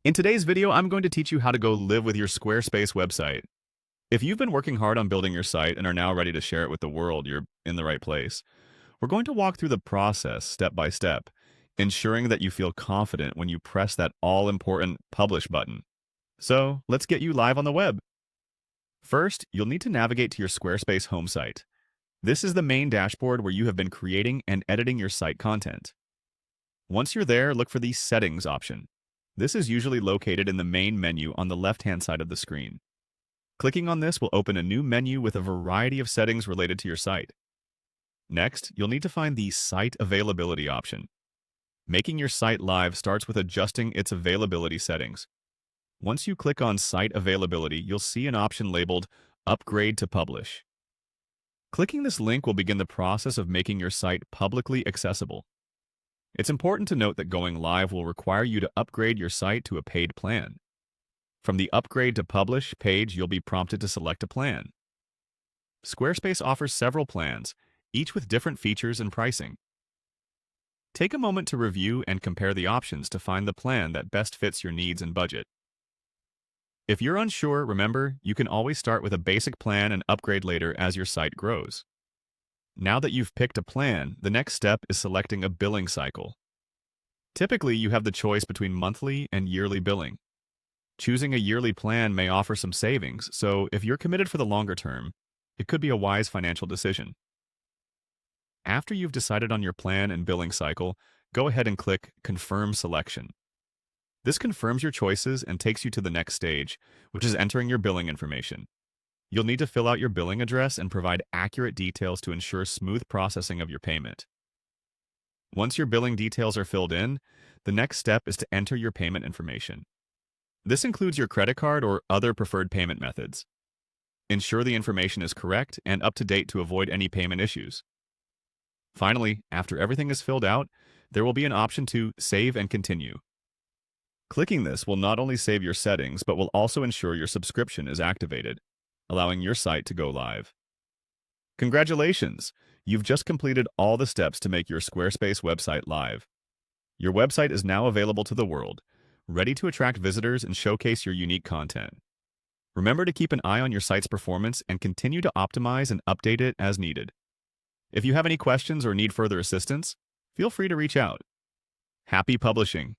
In today's video, I'm going to teach you how to go live with your Squarespace website. If you've been working hard on building your site and are now ready to share it with the world, you're in the right place. We're going to walk through the process step by step, ensuring that you feel confident when you press that all-important Publish button. So, let's get you live on the web. First, you'll need to navigate to your Squarespace home site. This is the main dashboard where you have been creating and editing your site content. Once you're there, look for the Settings option. This is usually located in the main menu on the left-hand side of the screen. Clicking on this will open a new menu with a variety of settings related to your site. Next, you'll need to find the Site Availability option. Making your site live starts with adjusting its availability settings. Once you click on Site Availability, you'll see an option labeled Upgrade to Publish. Clicking this link will begin the process of making your site publicly accessible. It's important to note that going live will require you to upgrade your site to a paid plan. From the Upgrade to Publish page, you'll be prompted to select a plan. Squarespace offers several plans, each with different features and pricing. Take a moment to review and compare the options to find the plan that best fits your needs and budget. If you're unsure, remember, you can always start with a basic plan and upgrade later as your site grows. Now that you've picked a plan, the next step is selecting a billing cycle. Typically, you have the choice between monthly and yearly billing. Choosing a yearly plan may offer some savings, so if you're committed for the longer term, it could be a wise financial decision. After you've decided on your plan and billing cycle, go ahead and click Confirm Selection. This confirms your choices and takes you to the next stage, which is entering your billing information. You'll need to fill out your billing address and provide accurate details to ensure smooth processing of your payment. Once your billing details are filled in, the next step is to enter your payment information. This includes your credit card or other preferred payment methods. Ensure the information is correct and up to date to avoid any payment issues. Finally, after everything is filled out, there will be an option to Save and Continue. Clicking this will not only save your settings, but will also ensure your subscription is activated, allowing your site to go live. Congratulations! You've just completed all the steps to make your Squarespace website live. Your website is now available to the world, ready to attract visitors and showcase your unique content. Remember to keep an eye on your site's performance and continue to optimize and update it as needed. If you have any questions or need further assistance, feel free to reach out. Happy publishing!